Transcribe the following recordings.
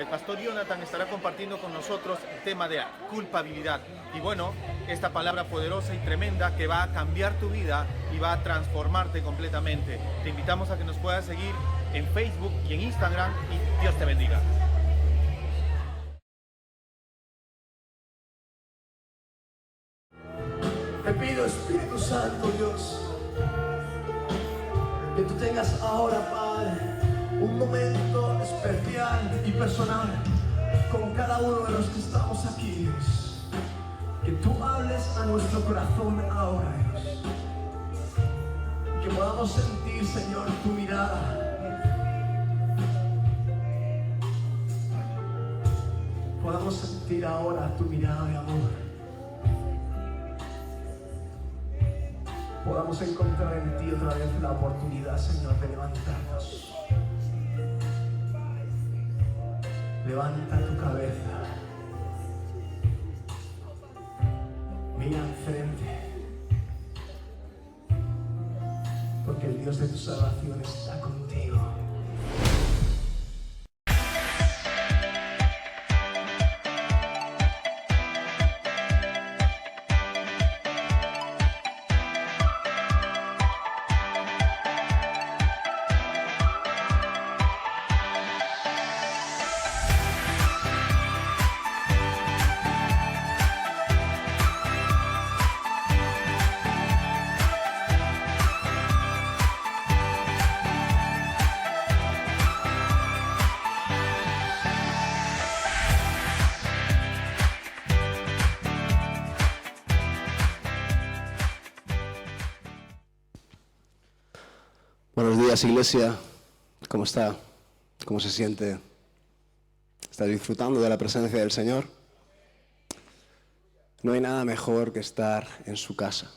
el pastor Jonathan estará compartiendo con nosotros el tema de culpabilidad. Y bueno, esta palabra poderosa y tremenda que va a cambiar tu vida y va a transformarte completamente. Te invitamos a que nos puedas seguir en Facebook y en Instagram y Dios te bendiga. Te pido, Espíritu Santo, Dios, que tú tengas ahora, Padre, un momento especial y personal con cada uno de los que estamos aquí, Dios. Que tú hables a nuestro corazón ahora, Dios. Que podamos sentir, Señor, tu mirada. Podamos sentir ahora tu mirada de amor. Podamos encontrar en ti otra vez la oportunidad, Señor, de levantarnos. Levanta tu cabeza. Mira enfrente. Porque el Dios de tu salvación está contigo. Buenos días, iglesia. ¿Cómo está? ¿Cómo se siente? ¿Está disfrutando de la presencia del Señor? No hay nada mejor que estar en su casa.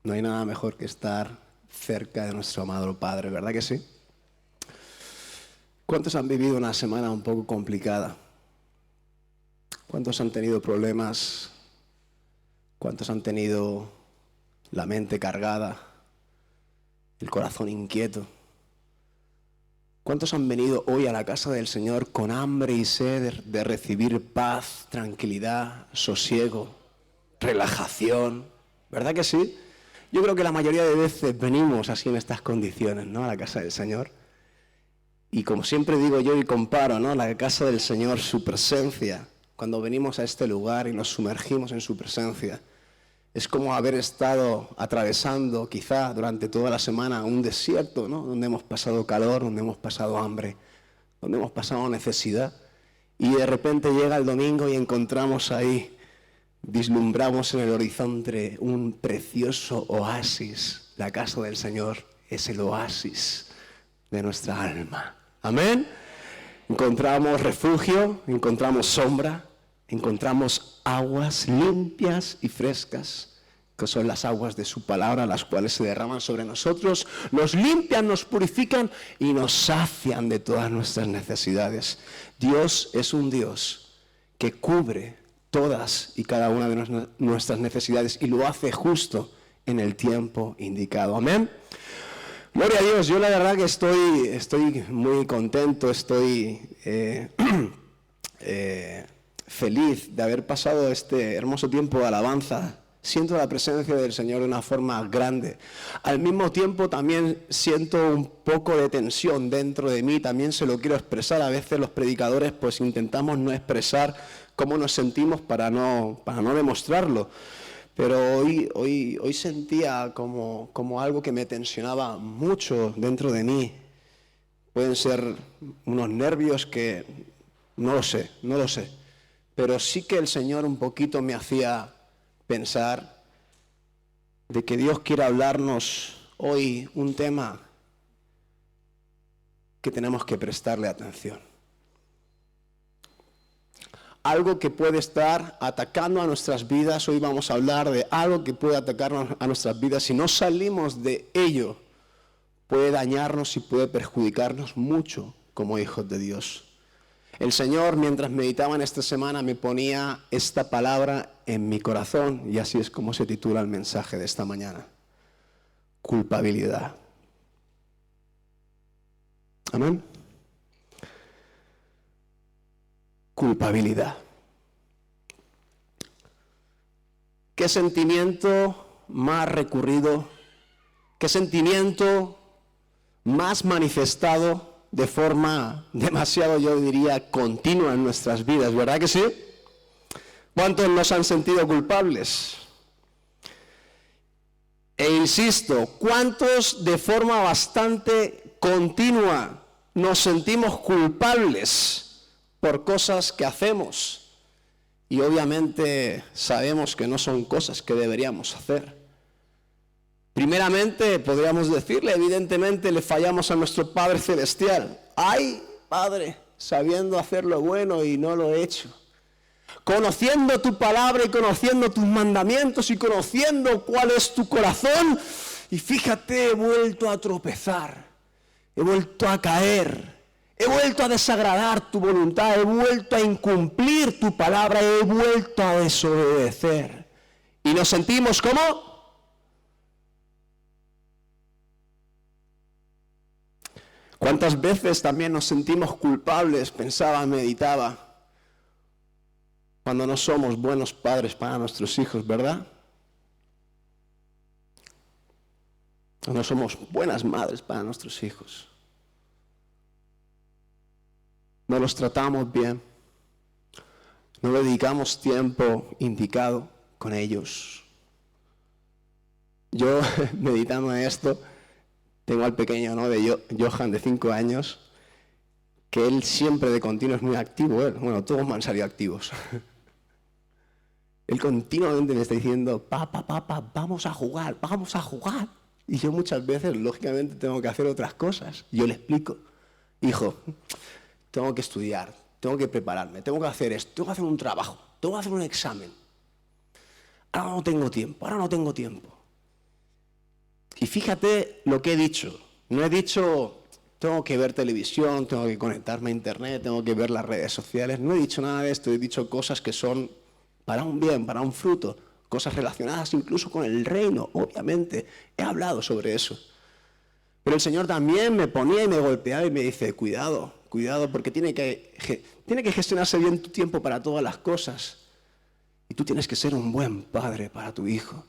No hay nada mejor que estar cerca de nuestro amado Padre, ¿verdad que sí? ¿Cuántos han vivido una semana un poco complicada? ¿Cuántos han tenido problemas? ¿Cuántos han tenido la mente cargada? El corazón inquieto. ¿Cuántos han venido hoy a la casa del Señor con hambre y sed de recibir paz, tranquilidad, sosiego, relajación? ¿Verdad que sí? Yo creo que la mayoría de veces venimos así en estas condiciones, ¿no? A la casa del Señor. Y como siempre digo yo y comparo, ¿no? La casa del Señor, su presencia, cuando venimos a este lugar y nos sumergimos en su presencia, es como haber estado atravesando quizá durante toda la semana un desierto, ¿no? Donde hemos pasado calor, donde hemos pasado hambre, donde hemos pasado necesidad. Y de repente llega el domingo y encontramos ahí, vislumbramos en el horizonte un precioso oasis. La casa del Señor es el oasis de nuestra alma. Amén. Encontramos refugio, encontramos sombra, encontramos aguas limpias y frescas, que son las aguas de su palabra, las cuales se derraman sobre nosotros, nos limpian, nos purifican y nos sacian de todas nuestras necesidades. Dios es un Dios que cubre todas y cada una de nuestras necesidades y lo hace justo en el tiempo indicado. Amén. Gloria a Dios. Yo la verdad que estoy muy contento, estoy feliz de haber pasado este hermoso tiempo de alabanza. Siento la presencia del Señor de una forma grande. Al mismo tiempo también siento un poco de tensión dentro de mí, también se lo quiero expresar. A veces los predicadores pues intentamos no expresar cómo nos sentimos para no demostrarlo. Pero hoy sentía como algo que me tensionaba mucho dentro de mí. Pueden ser unos nervios que no lo sé. Pero sí que el Señor un poquito me hacía pensar de que Dios quiere hablarnos hoy un tema que tenemos que prestarle atención. Algo que puede estar atacando a nuestras vidas. Hoy vamos a hablar de algo que puede atacarnos a nuestras vidas. Si no salimos de ello, puede dañarnos y puede perjudicarnos mucho como hijos de Dios. El Señor, mientras meditaba en esta semana, me ponía esta palabra en mi corazón y así es como se titula el mensaje de esta mañana. Culpabilidad. Amén. culpabilidad. ¿Qué sentimiento más recurrido? ¿Qué sentimiento más manifestado de forma demasiado, yo diría, continua en nuestras vidas? ¿Verdad que sí? ¿Cuántos nos han sentido culpables? E insisto, ¿cuántos de forma bastante continua nos sentimos culpables por cosas que hacemos? Y obviamente sabemos que no son cosas que deberíamos hacer. Primeramente, podríamos decirle, evidentemente le fallamos a nuestro Padre Celestial. ¡Ay, Padre! Sabiendo hacer lo bueno y no lo he hecho. Conociendo tu palabra y conociendo tus mandamientos y conociendo cuál es tu corazón. Y fíjate, he vuelto a tropezar. He vuelto a caer. He vuelto a desagradar tu voluntad, he vuelto a incumplir tu palabra, he vuelto a desobedecer. ¿Y nos sentimos como? ¿Cuántas veces también nos sentimos culpables? Pensaba, meditaba, cuando no somos buenos padres para nuestros hijos, ¿verdad? No somos buenas madres para nuestros hijos. No los tratamos bien, no dedicamos tiempo indicado con ellos. Yo, meditando en esto, tengo al pequeño, ¿no?, de Johan, de 5 años, que él siempre de continuo es muy activo. Bueno, todos me han salido activos. Él continuamente me está diciendo, papá, vamos a jugar. Y yo muchas veces, lógicamente, tengo que hacer otras cosas. Y yo le explico, hijo, tengo que estudiar, tengo que prepararme, tengo que hacer esto, tengo que hacer un trabajo, tengo que hacer un examen. Ahora no tengo tiempo. Y fíjate lo que he dicho. No he dicho, tengo que ver televisión, tengo que conectarme a internet, tengo que ver las redes sociales. No he dicho nada de esto, he dicho cosas que son para un bien, para un fruto, cosas relacionadas incluso con el reino, obviamente. He hablado sobre eso. Pero el Señor también me ponía y me golpeaba y me dice, cuidado, porque tiene que gestionarse bien tu tiempo para todas las cosas. Y tú tienes que ser un buen padre para tu hijo.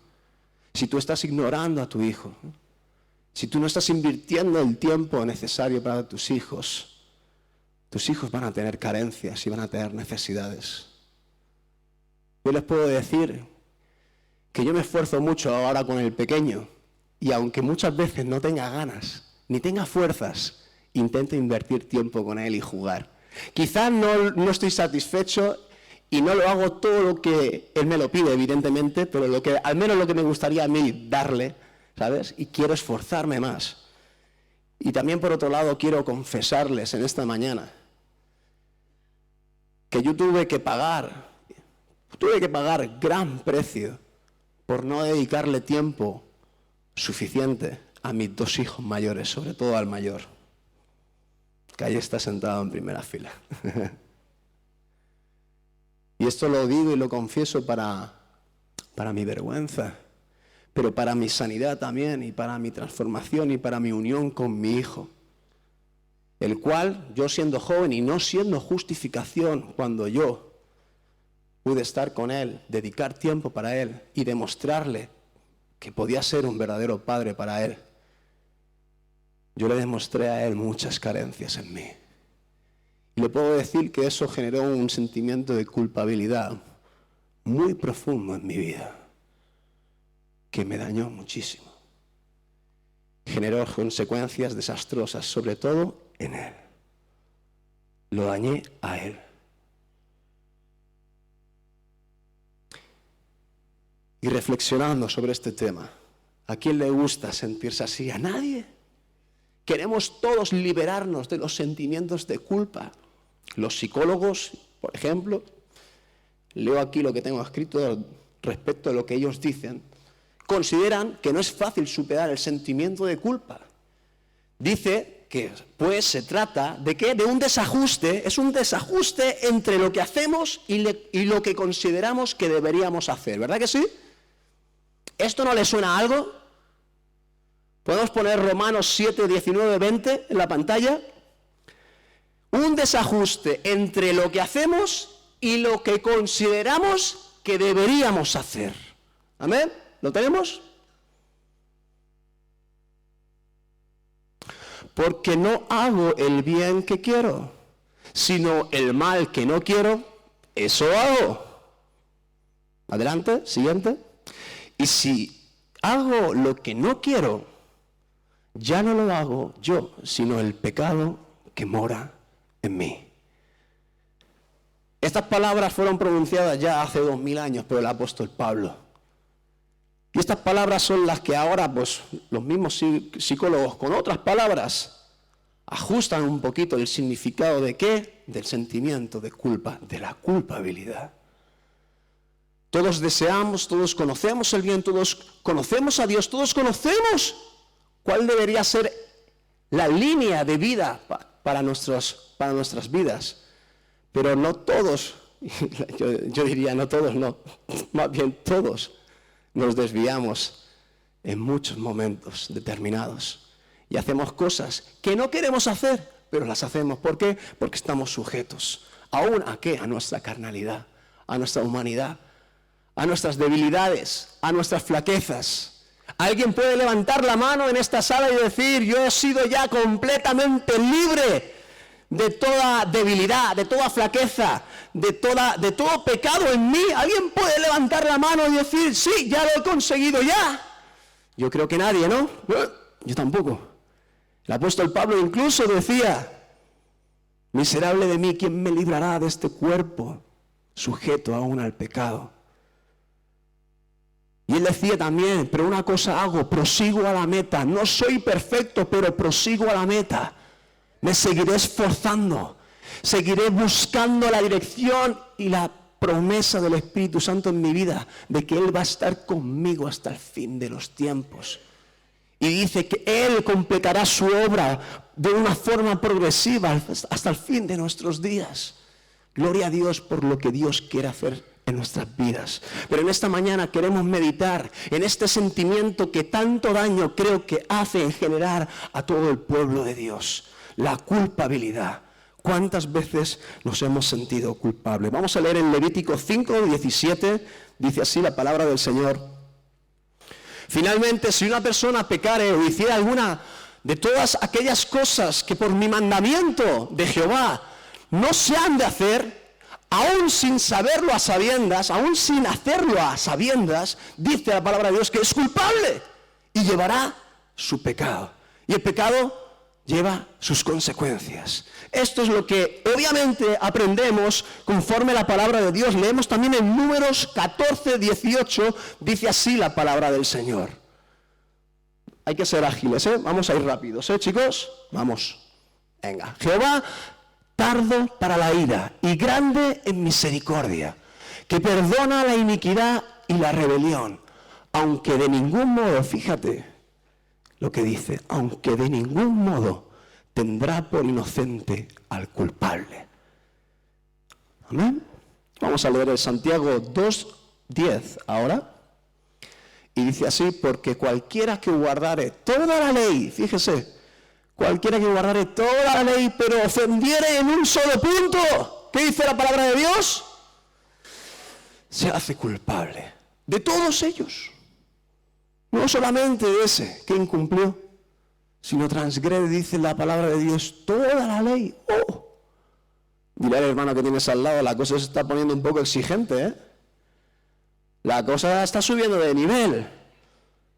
Si tú estás ignorando a tu hijo, si tú no estás invirtiendo el tiempo necesario para tus hijos van a tener carencias y van a tener necesidades. Yo les puedo decir que yo me esfuerzo mucho ahora con el pequeño y aunque muchas veces no tenga ganas ni tenga fuerzas, intento invertir tiempo con él y jugar. Quizás no estoy satisfecho y no lo hago todo lo que él me lo pide, evidentemente, pero al menos lo que me gustaría a mí darle, ¿sabes? Y quiero esforzarme más. Y también, por otro lado, quiero confesarles en esta mañana que yo tuve que pagar gran precio por no dedicarle tiempo suficiente a mis 2 hijos mayores, sobre todo al mayor, que ahí está sentado en primera fila. Y esto lo digo y lo confieso para mi vergüenza, pero para mi sanidad también, y para mi transformación y para mi unión con mi hijo, el cual, yo siendo joven y no siendo justificación cuando yo pude estar con él, dedicar tiempo para él y demostrarle que podía ser un verdadero padre para él, yo le demostré a él muchas carencias en mí. Y le puedo decir que eso generó un sentimiento de culpabilidad muy profundo en mi vida, que me dañó muchísimo. Generó consecuencias desastrosas, sobre todo en él. Lo dañé a él. Y reflexionando sobre este tema, ¿a quién le gusta sentirse así? ¿A nadie? Queremos todos liberarnos de los sentimientos de culpa. Los psicólogos, por ejemplo, leo aquí lo que tengo escrito respecto a lo que ellos dicen, consideran que no es fácil superar el sentimiento de culpa. Dice que, pues, se trata de que de un desajuste, es un desajuste entre lo que hacemos y lo que consideramos que deberíamos hacer, ¿verdad que sí? ¿Esto no le suena a algo? Podemos poner Romanos 7, 19, 20 en la pantalla. Un desajuste entre lo que hacemos y lo que consideramos que deberíamos hacer. ¿Amén? ¿Lo tenemos? Porque no hago el bien que quiero, sino el mal que no quiero, eso hago. Adelante, siguiente. Y si hago lo que no quiero, ya no lo hago yo, sino el pecado que mora en mí. Estas palabras fueron pronunciadas ya hace 2000 años por el apóstol Pablo. Y estas palabras son las que ahora, pues, los mismos psicólogos con otras palabras ajustan un poquito el significado de ¿qué? Del sentimiento de culpa, de la culpabilidad. Todos deseamos, todos conocemos el bien, todos conocemos a Dios, todos conocemos cuál debería ser la línea de vida para nuestras vidas. Pero no todos, yo diría no todos, no, más bien todos nos desviamos en muchos momentos determinados y hacemos cosas que no queremos hacer, pero las hacemos. ¿Por qué? Porque estamos sujetos. ¿Aún a qué? A nuestra carnalidad, a nuestra humanidad, a nuestras debilidades, a nuestras flaquezas. Alguien puede levantar la mano en esta sala y decir: yo he sido ya completamente libre de toda debilidad, de toda flaqueza, de todo pecado en mí. ¿Alguien puede levantar la mano y decir: sí, ya lo he conseguido ya? Yo creo que nadie, ¿no? Yo tampoco. El apóstol Pablo incluso decía: miserable de mí, ¿quién me librará de este cuerpo sujeto aún al pecado? Y él decía también: pero una cosa hago, prosigo a la meta. No soy perfecto, pero prosigo a la meta. Me seguiré esforzando, seguiré buscando la dirección y la promesa del Espíritu Santo en mi vida, de que Él va a estar conmigo hasta el fin de los tiempos. Y dice que Él completará su obra de una forma progresiva hasta el fin de nuestros días. Gloria a Dios por lo que Dios quiere hacer en nuestras vidas. Pero en esta mañana queremos meditar en este sentimiento que tanto daño creo que hace en general a todo el pueblo de Dios: la culpabilidad. ¿Cuántas veces nos hemos sentido culpables? Vamos a leer en Levítico 5:17, dice así la palabra del Señor: finalmente, si una persona pecare o hiciera alguna de todas aquellas cosas que por mi mandamiento de Jehová no se han de hacer, aún sin saberlo a sabiendas, aún sin hacerlo a sabiendas, dice la palabra de Dios que es culpable y llevará su pecado. Y el pecado lleva sus consecuencias. Esto es lo que obviamente aprendemos conforme a la palabra de Dios. Leemos también en Números 14:18, dice así la palabra del Señor. Hay que ser ágiles, ¿eh? Vamos a ir rápidos, ¿eh, chicos? Vamos. Venga. Jehová, tardo para la ira y grande en misericordia, que perdona la iniquidad y la rebelión, aunque de ningún modo, fíjate lo que dice, aunque de ningún modo tendrá por inocente al culpable. Amén. Vamos a leer el Santiago 2:10 ahora. Y dice así: porque cualquiera que guardare toda la ley, fíjese, cualquiera que guardare toda la ley, pero ofendiere en un solo punto, ¿qué dice la palabra de Dios? Se hace culpable de todos ellos. No solamente de ese que incumplió, sino transgrede, dice la palabra de Dios, toda la ley. ¡Oh! Dile al hermano que tienes al lado: la cosa se está poniendo un poco exigente, ¿eh? La cosa está subiendo de nivel.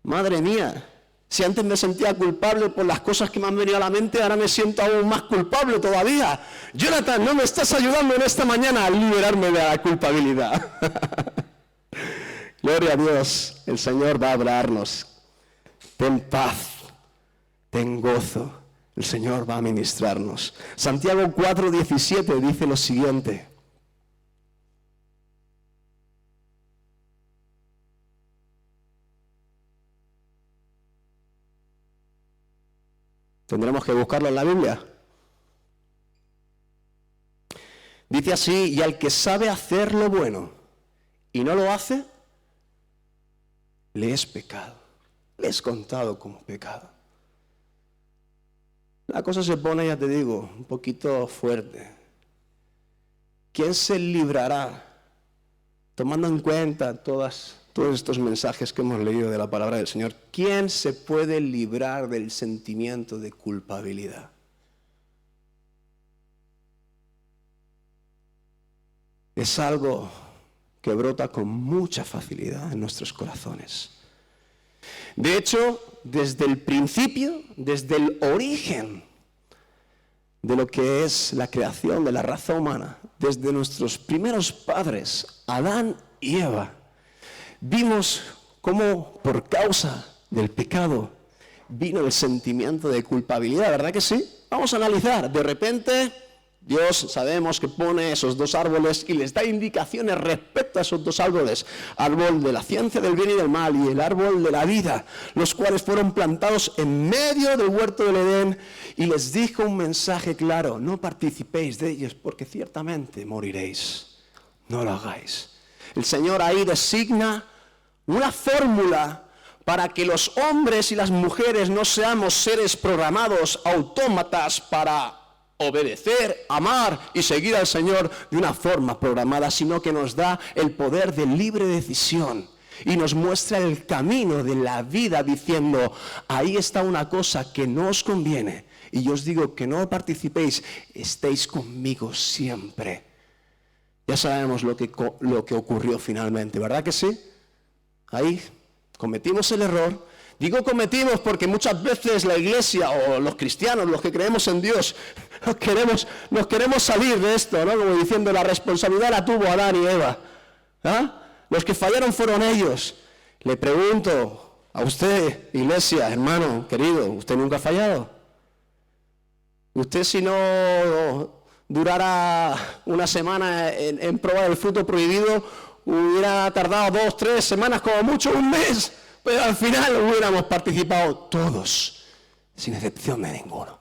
Madre mía, si antes me sentía culpable por las cosas que me han venido a la mente, ahora me siento aún más culpable todavía. Jonathan, no me estás ayudando en esta mañana a liberarme de la culpabilidad. Gloria a Dios, el Señor va a hablarnos. Ten paz, ten gozo, el Señor va a ministrarnos. Santiago 4:17 dice lo siguiente: tendremos que buscarlo en la Biblia. Dice así: y al que sabe hacer lo bueno y no lo hace, le es pecado, le es contado como pecado. La cosa se pone, ya te digo, un poquito fuerte. ¿quién se librará? Tomando en cuenta todos estos mensajes que hemos leído de la palabra del Señor, ¿quién se puede librar del sentimiento de culpabilidad? Es algo que brota con mucha facilidad en nuestros corazones. De hecho, desde el principio, desde el origen de lo que es la creación de la raza humana, desde nuestros primeros padres, Adán y Eva, vimos cómo por causa del pecado vino el sentimiento de culpabilidad, ¿verdad que sí? Vamos a analizar. De repente, Dios sabemos que pone esos dos árboles y les da indicaciones respecto a esos dos árboles. Árbol de la ciencia del bien y del mal y el árbol de la vida, los cuales fueron plantados en medio del huerto del Edén, y les dijo un mensaje claro: no participéis de ellos porque ciertamente moriréis. No lo hagáis. El Señor ahí designa una fórmula para que los hombres y las mujeres no seamos seres programados, autómatas para obedecer, amar y seguir al Señor de una forma programada, sino que nos da el poder de libre decisión y nos muestra el camino de la vida diciendo: ahí está una cosa que no os conviene y yo os digo que no participéis, estéis conmigo siempre. Ya sabemos lo que ocurrió finalmente, ¿verdad que sí? Ahí cometimos el error. Digo cometimos porque muchas veces la iglesia o los cristianos, los que creemos en Dios, nos queremos salir de esto, ¿no? Como diciendo, la responsabilidad la tuvo Adán y Eva. ¿Ah? Los que fallaron fueron ellos. Le pregunto a usted, iglesia, hermano, querido, ¿usted nunca ha fallado? Usted, si no durara una semana en probar el fruto prohibido, hubiera tardado 2, 3 semanas, como mucho un mes. Pero al final hubiéramos participado todos, sin excepción de ninguno.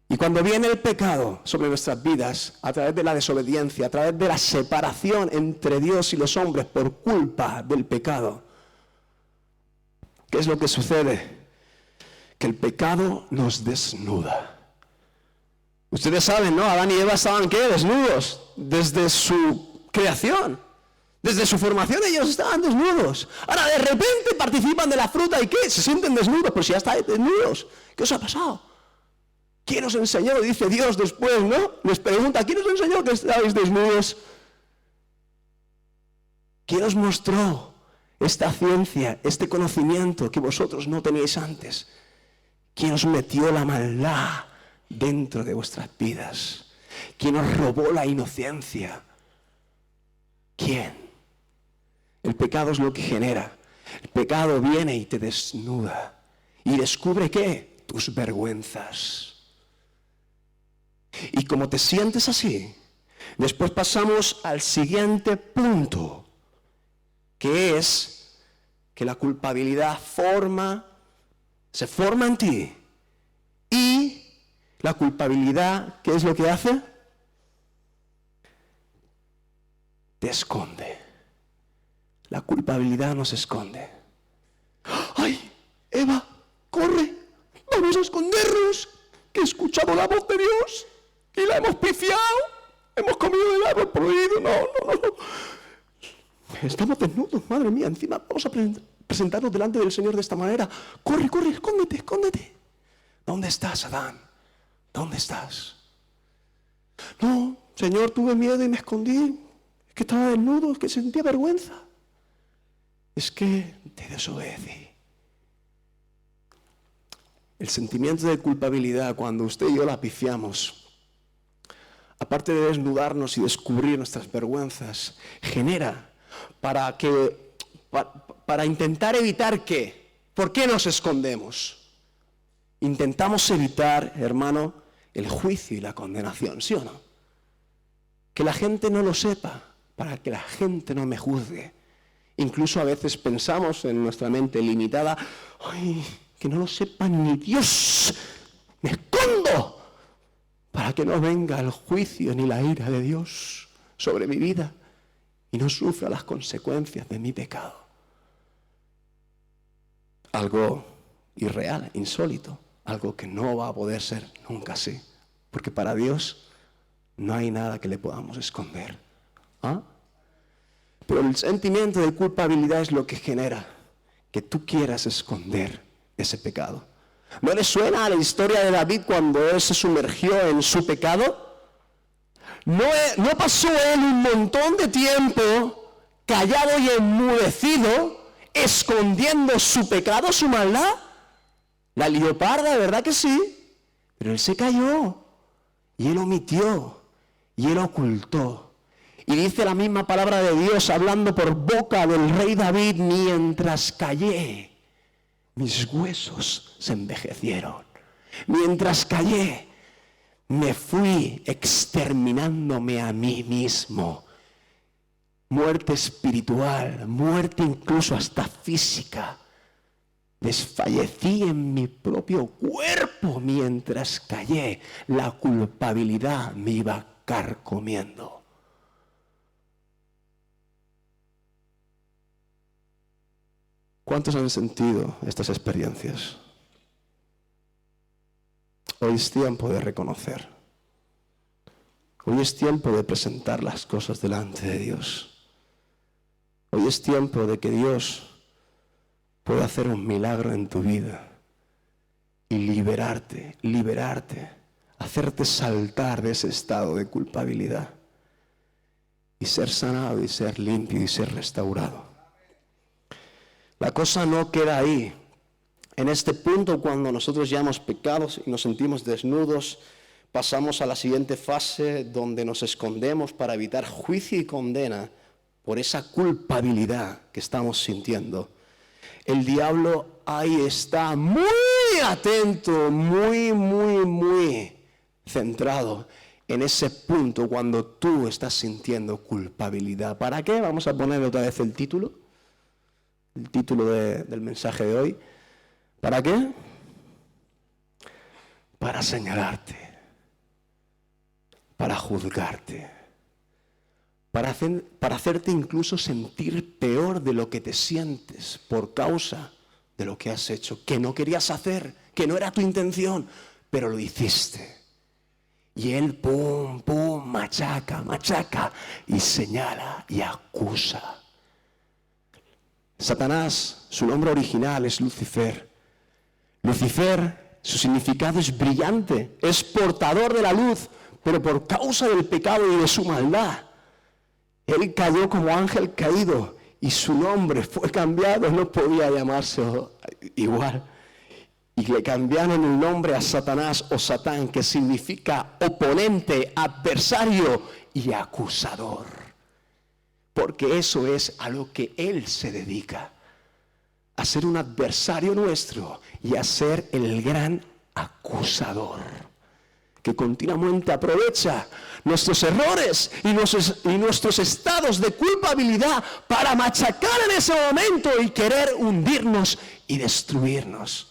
Y cuando viene el pecado sobre nuestras vidas, a través de la desobediencia, a través de la separación entre Dios y los hombres por culpa del pecado, ¿qué es lo que sucede? Que el pecado nos desnuda. Ustedes saben, ¿no? Adán y Eva estaban, ¿qué? Desnudos desde su creación. Desde su formación ellos estaban desnudos. Ahora de repente participan de la fruta y ¿qué? Se sienten desnudos, pero si ya estáis desnudos. ¿Qué os ha pasado? ¿Quién os enseñó? Dice Dios después, ¿no? Les pregunta: ¿quién os enseñó que estáis desnudos? ¿Quién os mostró esta ciencia, este conocimiento que vosotros no teníais antes? ¿Quién os metió la maldad dentro de vuestras vidas? ¿Quién os robó la inocencia? ¿Quién? El pecado es lo que genera. El pecado viene y te desnuda. ¿Y descubre qué? Tus vergüenzas. Y como te sientes así, después pasamos al siguiente punto, que es que la culpabilidad se forma en ti. Y la culpabilidad, ¿qué es lo que hace? Te esconde. La culpabilidad nos esconde. ¡Ay, Eva, corre! ¡Vamos a escondernos! Que he escuchado la voz de Dios y la hemos pifiado. Hemos comido del árbol prohibido. No. Estamos desnudos, madre mía. Encima vamos a presentarnos delante del Señor de esta manera. Corre, escóndete. ¿Dónde estás, Adán? ¿Dónde estás? No, Señor, tuve miedo y me escondí. Es que estaba desnudo, es que sentía vergüenza. Es que te desobedecí. El sentimiento de culpabilidad, cuando usted y yo la pifiamos, aparte de desnudarnos y descubrir nuestras vergüenzas, genera para intentar evitar ¿qué? ¿Por qué nos escondemos? Intentamos evitar, hermano, el juicio y la condenación, ¿sí o no? Que la gente no lo sepa, para que la gente no me juzgue. Incluso a veces pensamos en nuestra mente limitada: ¡ay, que no lo sepa ni Dios! ¡Me escondo! Para que no venga el juicio ni la ira de Dios sobre mi vida y no sufra las consecuencias de mi pecado. Algo irreal, insólito, algo que no va a poder ser nunca así. Porque para Dios no hay nada que le podamos esconder. ¿Ah? Pero el sentimiento de culpabilidad es lo que genera que tú quieras esconder ese pecado. ¿No le suena a la historia de David cuando él se sumergió en su pecado? ¿No pasó él un montón de tiempo callado y enmudecido, escondiendo su pecado, su maldad? La leoparda, ¿verdad que sí? Pero él se calló, y él omitió, y él ocultó. Y dice la misma palabra de Dios, hablando por boca del rey David: mientras callé, mis huesos se envejecieron. Mientras callé, me fui exterminándome a mí mismo. Muerte espiritual, muerte incluso hasta física. Desfallecí en mi propio cuerpo mientras callé. La culpabilidad me iba carcomiendo. ¿Cuántos han sentido estas experiencias? Hoy es tiempo de reconocer. Hoy es tiempo de presentar las cosas delante de Dios. Hoy es tiempo de que Dios pueda hacer un milagro en tu vida y liberarte, hacerte saltar de ese estado de culpabilidad y ser sanado y ser limpio y ser restaurado. La cosa no queda ahí. En este punto, cuando nosotros ya hemos pecado y nos sentimos desnudos, pasamos a la siguiente fase donde nos escondemos para evitar juicio y condena por esa culpabilidad que estamos sintiendo. El diablo ahí está muy atento, muy centrado en ese punto cuando tú estás sintiendo culpabilidad. ¿Para qué? Vamos a poner otra vez el título del mensaje de hoy. ¿Para qué? Para señalarte, para juzgarte, para hacerte incluso sentir peor de lo que te sientes por causa de lo que has hecho, que no querías hacer, que no era tu intención, pero lo hiciste. Y él, pum, machaca, y señala y acusa. Satanás, su nombre original es Lucifer. Lucifer, su significado es brillante, es portador de la luz, pero por causa del pecado y de su maldad, él cayó como ángel caído y su nombre fue cambiado, no podía llamarse igual. Y le cambiaron el nombre a Satanás o Satán, que significa oponente, adversario y acusador. Porque eso es a lo que él se dedica. A ser un adversario nuestro y a ser el gran acusador, que continuamente aprovecha nuestros errores y nuestros estados de culpabilidad para machacar en ese momento y querer hundirnos y destruirnos.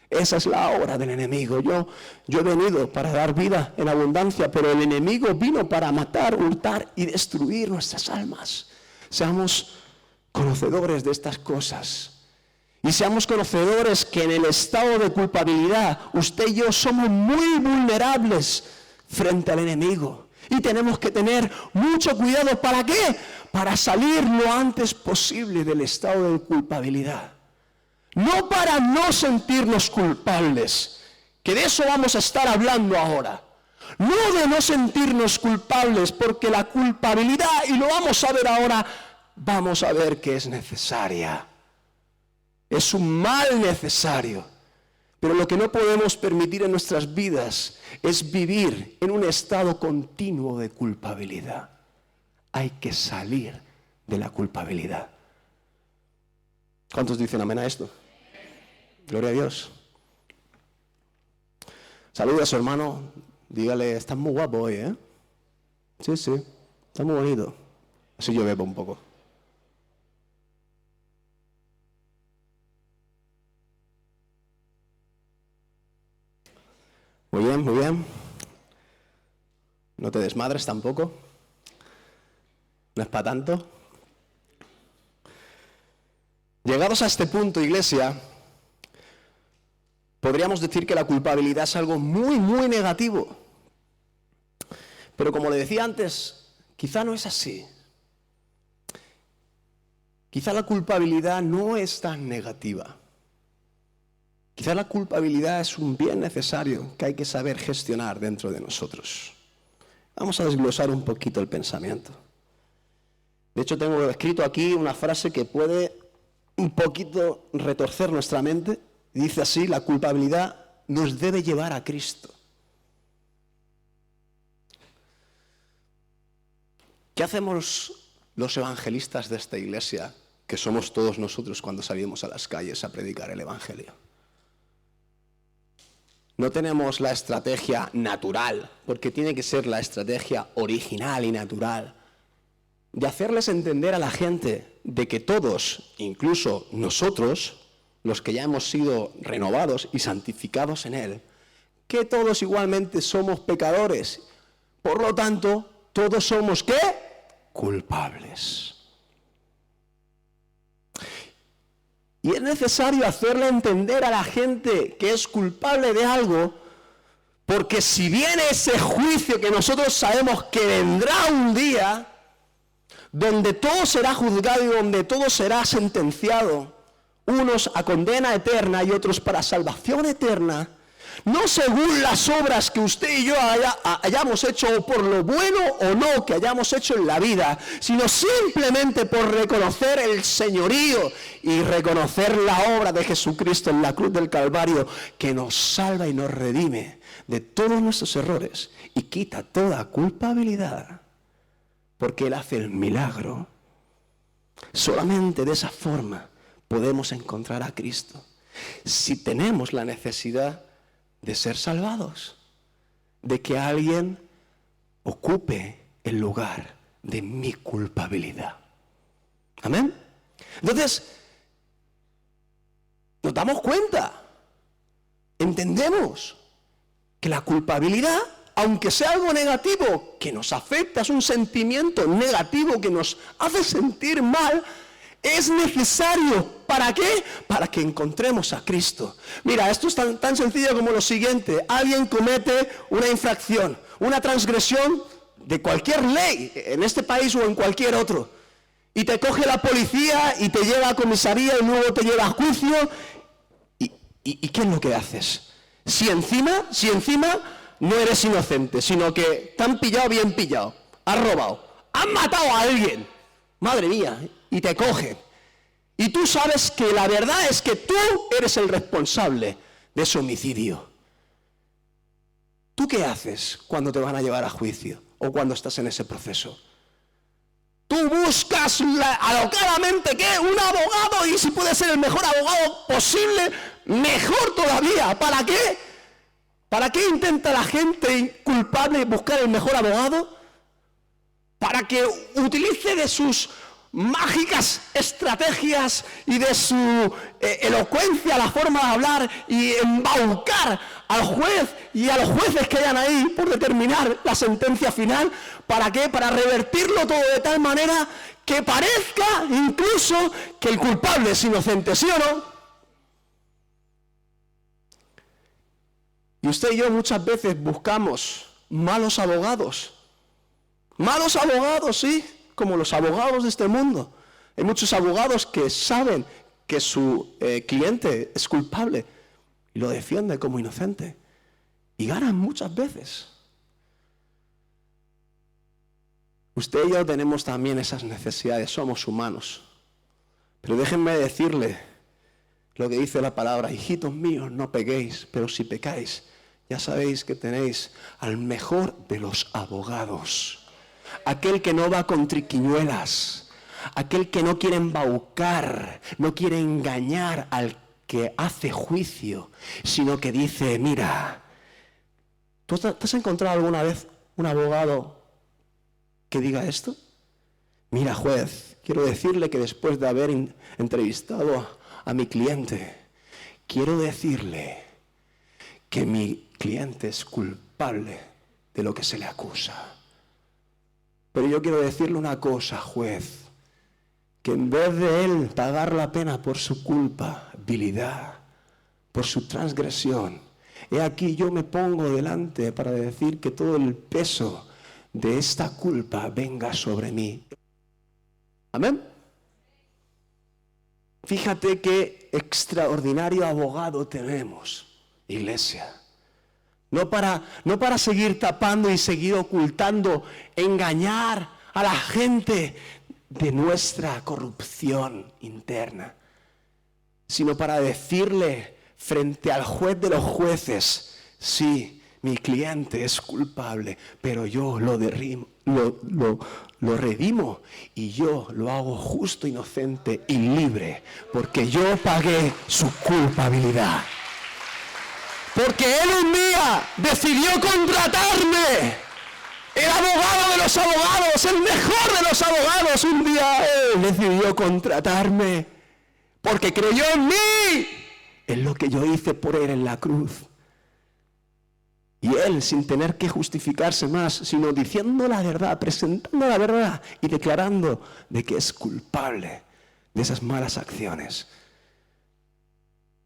Esa es la obra del enemigo. Yo he venido para dar vida en abundancia, pero el enemigo vino para matar, hurtar y destruir nuestras almas. Seamos conocedores de estas cosas. Y seamos conocedores que en el estado de culpabilidad, usted y yo somos muy vulnerables frente al enemigo. Y tenemos que tener mucho cuidado. ¿Para qué? Para salir lo antes posible del estado de culpabilidad. No para no sentirnos culpables, que de eso vamos a estar hablando ahora. No de no sentirnos culpables, porque la culpabilidad, y lo vamos a ver ahora, vamos a ver que es necesaria. Es un mal necesario. Pero lo que no podemos permitir en nuestras vidas es vivir en un estado continuo de culpabilidad. Hay que salir de la culpabilidad. ¿Cuántos dicen amén a esto? Gloria a Dios. Saluda a su hermano. Dígale, estás muy guapo hoy, ¿eh? Sí, está muy bonito. Así yo bebo un poco. Muy bien. No te desmadres tampoco. No es para tanto. Llegados a este punto, iglesia, podríamos decir que la culpabilidad es algo muy negativo. Pero como le decía antes, quizá no es así. Quizá la culpabilidad no es tan negativa. Quizá la culpabilidad es un bien necesario que hay que saber gestionar dentro de nosotros. Vamos a desglosar un poquito el pensamiento. De hecho, tengo escrito aquí una frase que puede un poquito retorcer nuestra mente. Dice así: la culpabilidad nos debe llevar a Cristo. ¿Qué hacemos los evangelistas de esta iglesia, que somos todos nosotros cuando salimos a las calles a predicar el evangelio? No tenemos la estrategia natural, porque tiene que ser la estrategia original y natural, de hacerles entender a la gente de que todos, incluso nosotros, los que ya hemos sido renovados y santificados en Él, que todos igualmente somos pecadores. Por lo tanto, todos somos, ¿qué? Culpables. Y es necesario hacerle entender a la gente que es culpable de algo, porque si viene ese juicio que nosotros sabemos que vendrá un día, donde todo será juzgado y donde todo será sentenciado, unos a condena eterna y otros para salvación eterna, no según las obras que usted y yo hayamos hecho, o por lo bueno o no que hayamos hecho en la vida, sino simplemente por reconocer el señorío y reconocer la obra de Jesucristo en la cruz del Calvario, que nos salva y nos redime de todos nuestros errores y quita toda culpabilidad, porque Él hace el milagro. Solamente de esa forma podemos encontrar a Cristo. Si tenemos la necesidad de ser salvados, de que alguien ocupe el lugar de mi culpabilidad. Amén. Entonces, nos damos cuenta, entendemos que la culpabilidad, aunque sea algo negativo que nos afecta, es un sentimiento negativo que nos hace sentir mal, es necesario. ¿Para qué? Para que encontremos a Cristo. Mira, esto es tan sencillo como lo siguiente. Alguien comete una infracción, una transgresión de cualquier ley, en este país o en cualquier otro, y te coge la policía y te lleva a comisaría y luego te lleva a juicio. ¿Y qué es lo que haces? Si encima no eres inocente, sino que te han pillado bien pillado, has robado, has matado a alguien, madre mía, y te cogen. Y tú sabes que la verdad es que tú eres el responsable de ese homicidio. ¿Tú qué haces cuando te van a llevar a juicio o cuando estás en ese proceso? Tú buscas alocadamente, ¿qué? Un abogado, y si puede ser el mejor abogado posible, mejor todavía. ¿Para qué? ¿Para qué intenta la gente culpable buscar el mejor abogado? Para que utilice de sus mágicas estrategias y de su elocuencia, la forma de hablar, y embaucar al juez y a los jueces que hayan ahí por determinar la sentencia final. ¿Para qué? Para revertirlo todo de tal manera que parezca incluso que el culpable es inocente, ¿sí o no? Y usted y yo muchas veces buscamos malos abogados. Malos abogados, sí, como los abogados de este mundo. Hay muchos abogados que saben que su cliente es culpable y lo defiende como inocente. Y ganan muchas veces. Usted y yo tenemos también esas necesidades, somos humanos. Pero déjenme decirle lo que dice la palabra: hijitos míos, no pequéis, pero si pecáis, ya sabéis que tenéis al mejor de los abogados. Aquel que no va con triquiñuelas, aquel que no quiere embaucar, no quiere engañar al que hace juicio, sino que dice: mira, ¿tú te has encontrado alguna vez un abogado que diga esto? Mira, juez, quiero decirle que después de haber entrevistado a mi cliente, quiero decirle que mi cliente es culpable de lo que se le acusa. Pero yo quiero decirle una cosa, juez, que en vez de él pagar la pena por su culpabilidad, por su transgresión, he aquí yo me pongo delante para decir que todo el peso de esta culpa venga sobre mí. Amén. Fíjate qué extraordinario abogado tenemos, iglesia. No para seguir tapando y seguir ocultando, engañar a la gente de nuestra corrupción interna, sino para decirle frente al juez de los jueces, sí, mi cliente es culpable, pero yo lo redimo y yo lo hago justo, inocente y libre, porque yo pagué su culpabilidad. Porque él un día decidió contratarme, el abogado de los abogados, el mejor de los abogados, un día él decidió contratarme, porque creyó en mí, en lo que yo hice por él en la cruz. Y él, sin tener que justificarse más, sino diciendo la verdad, presentando la verdad y declarando de que es culpable de esas malas acciones,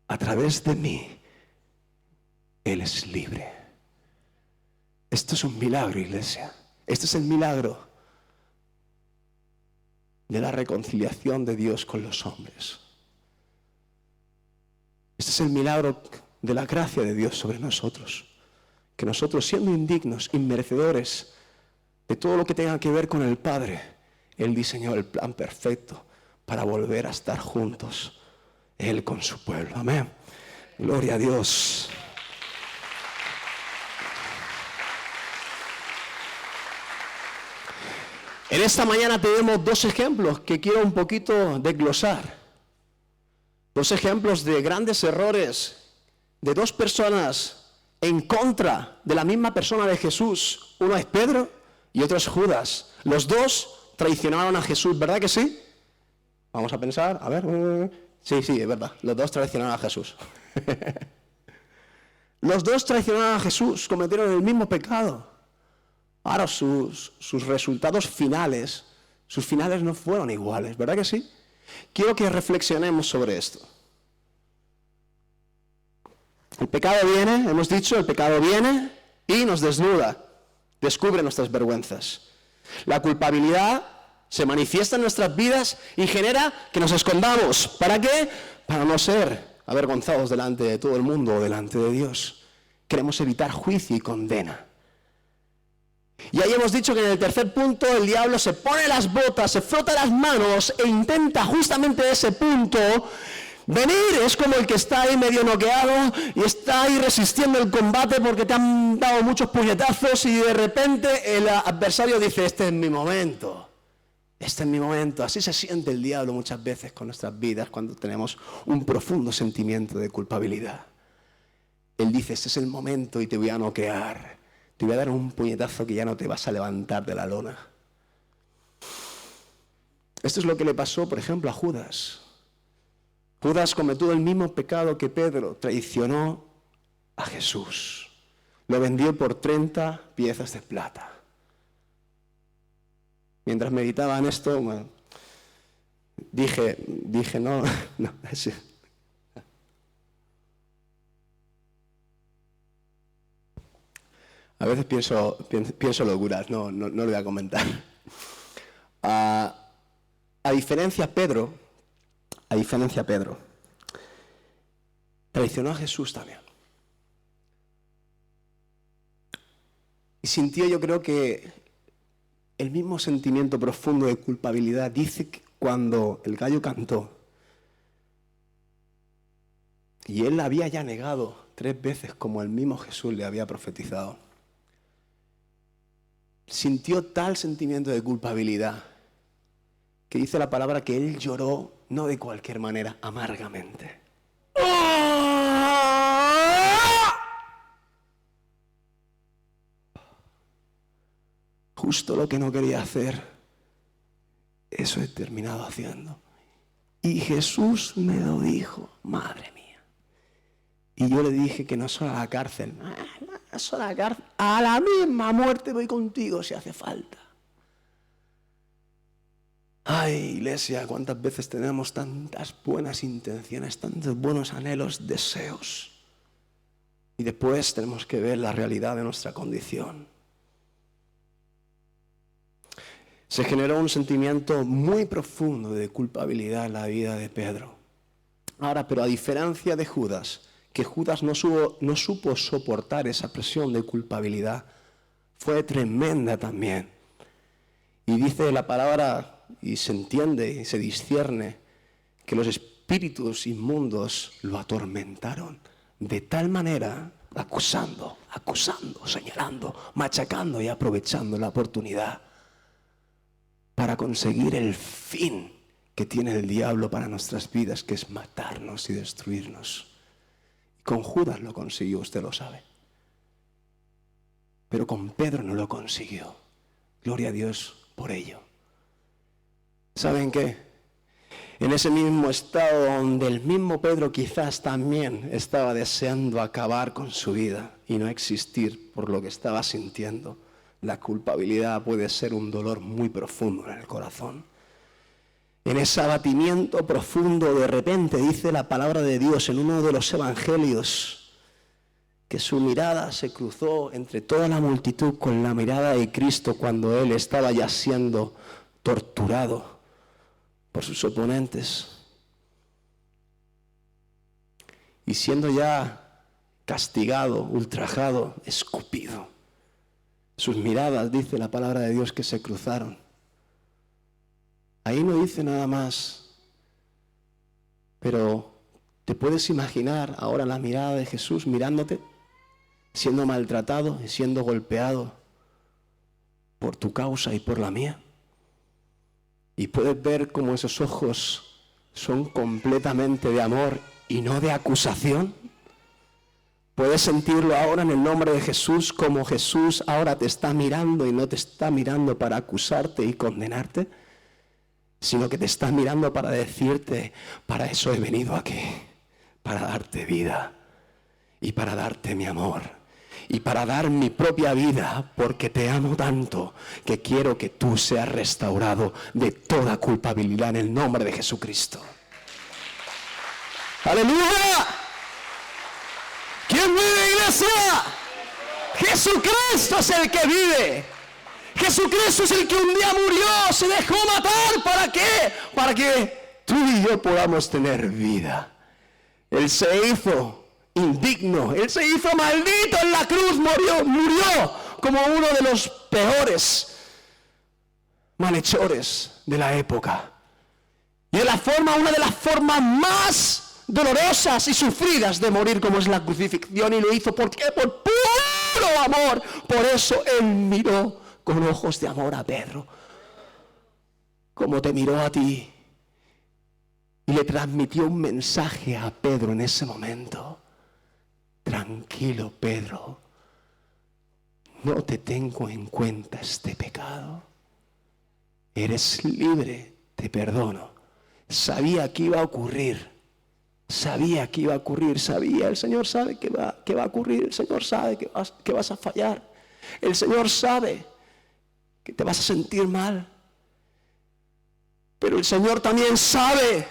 a través de mí, él es libre. Esto es un milagro, iglesia. Este es el milagro de la reconciliación de Dios con los hombres. Este es el milagro de la gracia de Dios sobre nosotros. Que nosotros, siendo indignos, inmerecedores de todo lo que tenga que ver con el Padre, Él diseñó el plan perfecto para volver a estar juntos, Él con su pueblo. Amén. Gloria a Dios. En esta mañana tenemos dos ejemplos que quiero un poquito desglosar. Dos ejemplos de grandes errores de dos personas en contra de la misma persona de Jesús. Uno es Pedro y otro es Judas. Los dos traicionaron a Jesús, ¿verdad que sí? Vamos a pensar, a ver. Sí, es verdad. Los dos traicionaron a Jesús. Los dos traicionaron a Jesús, cometieron el mismo pecado. Ahora sus resultados finales, sus finales no fueron iguales, ¿verdad que sí? Quiero que reflexionemos sobre esto. El pecado viene, hemos dicho, el pecado viene y nos desnuda, descubre nuestras vergüenzas. La culpabilidad se manifiesta en nuestras vidas y genera que nos escondamos. ¿Para qué? Para no ser avergonzados delante de todo el mundo o delante de Dios. Queremos evitar juicio y condena. Y ahí hemos dicho que en el tercer punto el diablo se pone las botas, se frota las manos e intenta justamente ese punto venir. Es como el que está ahí medio noqueado y está ahí resistiendo el combate porque te han dado muchos puñetazos y de repente el adversario dice: este es mi momento, este es mi momento. Así se siente el diablo muchas veces con nuestras vidas cuando tenemos un profundo sentimiento de culpabilidad. Él dice: este es el momento y te voy a noquear. Te voy a dar un puñetazo que ya no te vas a levantar de la lona. Esto es lo que le pasó, por ejemplo, a Judas. Judas cometió el mismo pecado que Pedro, traicionó a Jesús. Lo vendió por 30 piezas de plata. Mientras meditaba en esto, bueno, dije, no, ese. A veces pienso locuras, no lo voy a comentar. A diferencia Pedro, traicionó a Jesús también. Y sintió, yo creo que el mismo sentimiento profundo de culpabilidad. Dice que cuando el gallo cantó, y él la había ya negado 3 veces como el mismo Jesús le había profetizado, sintió tal sentimiento de culpabilidad que dice la palabra que él lloró, no de cualquier manera, amargamente. Justo lo que no quería hacer, eso he terminado haciendo. Y Jesús me lo dijo, madre mía. Y yo le dije que no solo a la cárcel, no solo a la cárcel, a la misma muerte voy contigo si hace falta. Ay, iglesia, cuántas veces tenemos tantas buenas intenciones, tantos buenos anhelos, deseos. Y después tenemos que ver la realidad de nuestra condición. Se generó un sentimiento muy profundo de culpabilidad en la vida de Pedro. Ahora, pero a diferencia de Judas, que Judas no supo soportar esa presión de culpabilidad, fue tremenda también. Y dice la palabra, y se entiende y se discierne, que los espíritus inmundos lo atormentaron de tal manera, acusando, señalando, machacando y aprovechando la oportunidad para conseguir el fin que tiene el diablo para nuestras vidas, que es matarnos y destruirnos. Con Judas lo consiguió, usted lo sabe. Pero con Pedro no lo consiguió. Gloria a Dios por ello. ¿Saben qué? En ese mismo estado donde el mismo Pedro quizás también estaba deseando acabar con su vida y no existir por lo que estaba sintiendo, la culpabilidad puede ser un dolor muy profundo en el corazón. En ese abatimiento profundo, de repente dice la palabra de Dios en uno de los evangelios que su mirada se cruzó entre toda la multitud con la mirada de Cristo cuando él estaba ya siendo torturado por sus oponentes y siendo ya castigado, ultrajado, escupido. Sus miradas, dice la palabra de Dios, que se cruzaron. Ahí no dice nada más, pero ¿te puedes imaginar ahora la mirada de Jesús mirándote, siendo maltratado y siendo golpeado por tu causa y por la mía? Y puedes ver cómo esos ojos son completamente de amor y no de acusación. Puedes sentirlo ahora en el nombre de Jesús, como Jesús ahora te está mirando y no te está mirando para acusarte y condenarte, sino que te está mirando para decirte: para eso he venido aquí, para darte vida y para darte mi amor y para dar mi propia vida, porque te amo tanto que quiero que tú seas restaurado de toda culpabilidad en el nombre de Jesucristo. ¡Aleluya! ¿Quién vive, iglesia? Jesucristo es el que vive. Jesucristo es el que un día murió, se dejó matar. ¿Para qué? Para que tú y yo podamos tener vida. Él se hizo indigno, Él se hizo maldito en la cruz, murió como uno de los peores malhechores de la época. Y de una de las formas más dolorosas y sufridas de morir, como es la crucifixión, y lo hizo ¿por qué? Por puro amor. Por eso Él miró con ojos de amor a Pedro, como te miró a ti, y le transmitió un mensaje a Pedro en ese momento: tranquilo, Pedro, no te tengo en cuenta este pecado, eres libre, te perdono. Sabía que iba a ocurrir. El Señor sabe que va a ocurrir, el Señor sabe que vas a fallar, el Señor sabe que te vas a sentir mal, pero el Señor también sabe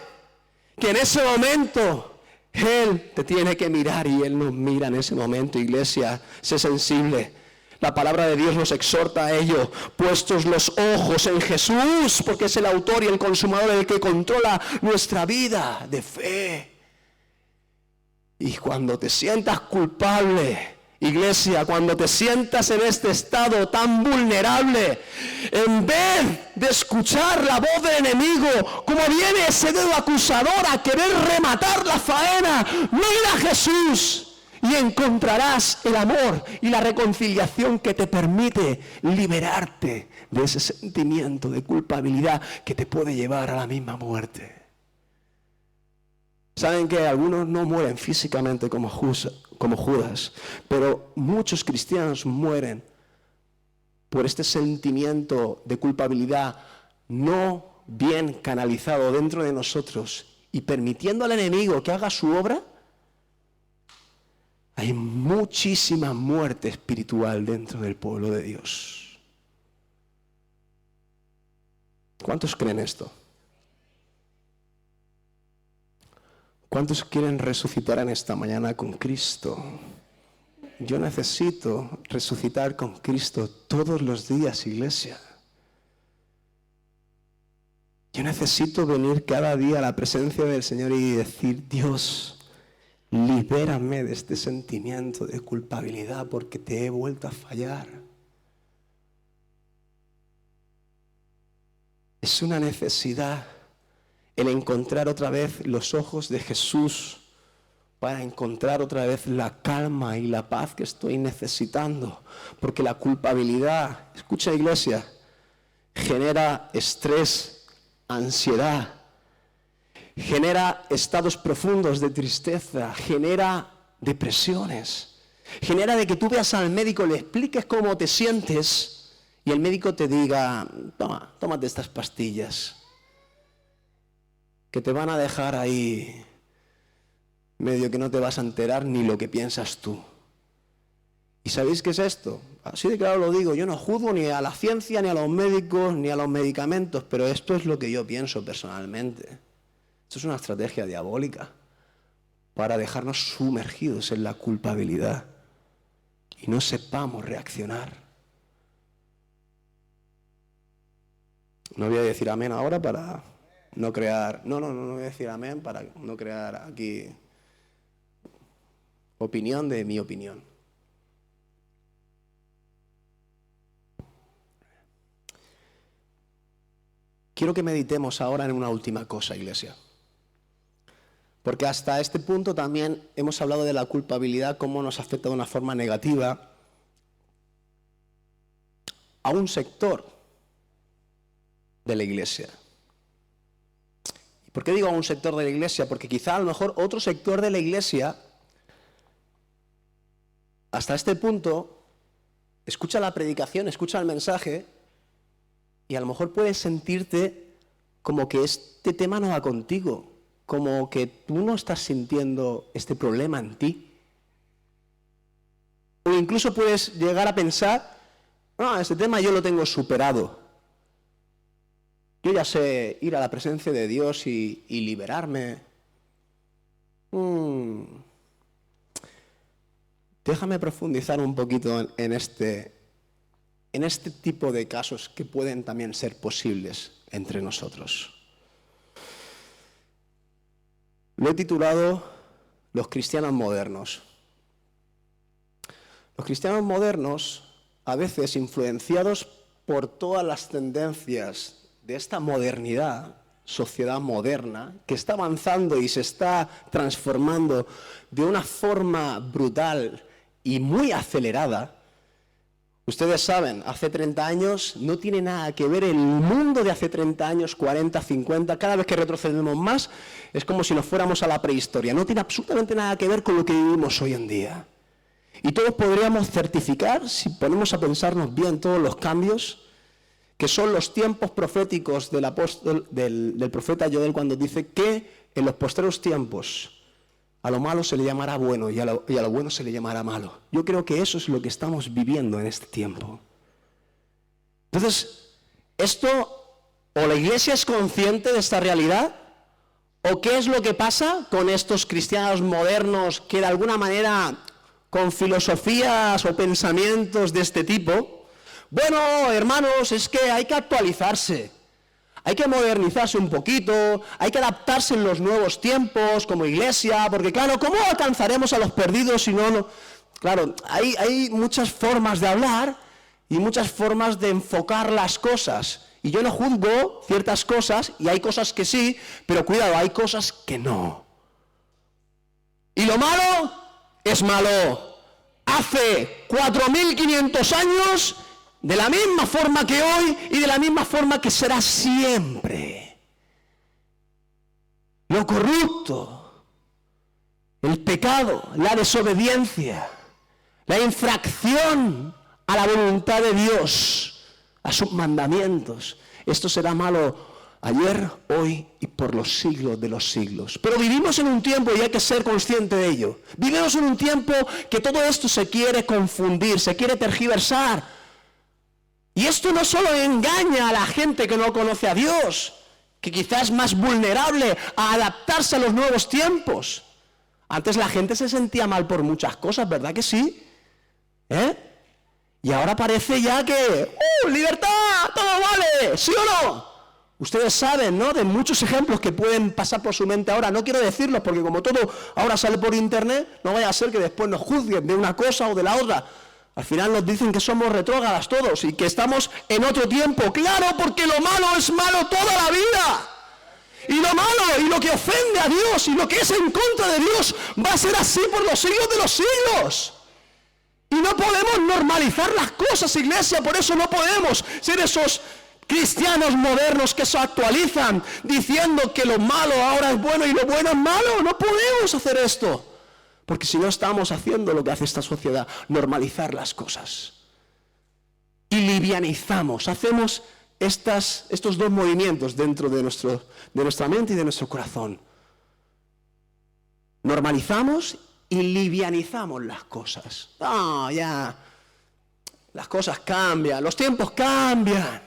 que en ese momento Él te tiene que mirar, y Él nos mira en ese momento. Iglesia, sé sensible. La palabra de Dios nos exhorta a ello: puestos los ojos en Jesús, porque es el autor y el consumador, el que controla nuestra vida de fe. Y cuando te sientas culpable, iglesia, cuando te sientas en este estado tan vulnerable, en vez de escuchar la voz del enemigo, como viene ese dedo acusador a querer rematar la faena, mira a Jesús y encontrarás el amor y la reconciliación que te permite liberarte de ese sentimiento de culpabilidad que te puede llevar a la misma muerte. Saben que algunos no mueren físicamente como Judas, pero muchos cristianos mueren por este sentimiento de culpabilidad no bien canalizado dentro de nosotros, y permitiendo al enemigo que haga su obra. Hay muchísima muerte espiritual dentro del pueblo de Dios. ¿Cuántos creen esto? ¿Cuántos quieren resucitar en esta mañana con Cristo? Yo necesito resucitar con Cristo todos los días, iglesia. Yo necesito venir cada día a la presencia del Señor y decir, Dios, libérame de este sentimiento de culpabilidad porque te he vuelto a fallar. Es una necesidad el encontrar otra vez los ojos de Jesús para encontrar otra vez la calma y la paz que estoy necesitando. Porque la culpabilidad, escucha iglesia, genera estrés, ansiedad, genera estados profundos de tristeza, genera depresiones, genera de que tú veas al médico, le expliques cómo te sientes y el médico te diga, tómate estas pastillas, que te van a dejar ahí medio que no te vas a enterar ni lo que piensas tú. ¿Y sabéis qué es esto? Así de claro lo digo, yo no juzgo ni a la ciencia, ni a los médicos, ni a los medicamentos, pero esto es lo que yo pienso personalmente. Esto es una estrategia diabólica para dejarnos sumergidos en la culpabilidad y no sepamos reaccionar. No voy a decir amén ahora para no crear... No voy a decir amén para no crear aquí opinión de mi opinión. Quiero que meditemos ahora en una última cosa, iglesia. Porque hasta este punto también hemos hablado de la culpabilidad, cómo nos afecta de una forma negativa a un sector de la iglesia. ¿Por qué digo a un sector de la iglesia? Porque quizá a lo mejor otro sector de la iglesia, hasta este punto, escucha la predicación, escucha el mensaje, y a lo mejor puedes sentirte como que este tema no va contigo, como que tú no estás sintiendo este problema en ti. O incluso puedes llegar a pensar, este tema yo lo tengo superado. Yo ya sé ir a la presencia de Dios y liberarme. Déjame profundizar un poquito en este tipo de casos que pueden también ser posibles entre nosotros. Lo he titulado Los cristianos modernos. Los cristianos modernos, a veces influenciados por todas las tendencias de esta modernidad, sociedad moderna, que está avanzando y se está transformando de una forma brutal y muy acelerada. Ustedes saben, hace 30 años no tiene nada que ver el mundo de hace 30 años, 40, 50, cada vez que retrocedemos más es como si nos fuéramos a la prehistoria. No tiene absolutamente nada que ver con lo que vivimos hoy en día. Y todos podríamos certificar, si ponemos a pensarnos bien todos los cambios, que son los tiempos proféticos del profeta Joel cuando dice que en los postreros tiempos a lo malo se le llamará bueno y a lo bueno se le llamará malo. Yo creo que eso es lo que estamos viviendo en este tiempo. Entonces, o la iglesia es consciente de esta realidad, o qué es lo que pasa con estos cristianos modernos que de alguna manera, con filosofías o pensamientos de este tipo, bueno, hermanos, es que hay que actualizarse. Hay que modernizarse un poquito, hay que adaptarse en los nuevos tiempos como iglesia, porque claro, ¿cómo alcanzaremos a los perdidos si no? Claro, hay muchas formas de hablar y muchas formas de enfocar las cosas. Y yo no juzgo ciertas cosas, y hay cosas que sí, pero cuidado, hay cosas que no. Y lo malo es malo. Hace 4.500 años... de la misma forma que hoy y de la misma forma que será siempre. Lo corrupto, el pecado, la desobediencia, la infracción a la voluntad de Dios, a sus mandamientos. Esto será malo ayer, hoy y por los siglos de los siglos. Pero vivimos en un tiempo, y hay que ser consciente de ello, vivimos en un tiempo que todo esto se quiere confundir, se quiere tergiversar. Y esto no solo engaña a la gente que no conoce a Dios, que quizás es más vulnerable a adaptarse a los nuevos tiempos. Antes la gente se sentía mal por muchas cosas, ¿verdad que sí? Y ahora parece ya que, ¡libertad! ¡Todo vale! ¿Sí o no? Ustedes saben, ¿no?, de muchos ejemplos que pueden pasar por su mente ahora. No quiero decirlos porque como todo ahora sale por internet, no vaya a ser que después nos juzguen de una cosa o de la otra. Al final nos dicen que somos retrógradas todos y que estamos en otro tiempo. Claro, porque lo malo es malo toda la vida. Y lo malo y lo que ofende a Dios y lo que es en contra de Dios va a ser así por los siglos de los siglos. Y no podemos normalizar las cosas, iglesia. Por eso no podemos ser esos cristianos modernos que se actualizan diciendo que lo malo ahora es bueno y lo bueno es malo. No podemos hacer esto. Porque si no estamos haciendo lo que hace esta sociedad, normalizar las cosas. Y livianizamos, hacemos estos dos movimientos dentro de nuestra mente y de nuestro corazón. Normalizamos y livianizamos las cosas. Ya, las cosas cambian, los tiempos cambian.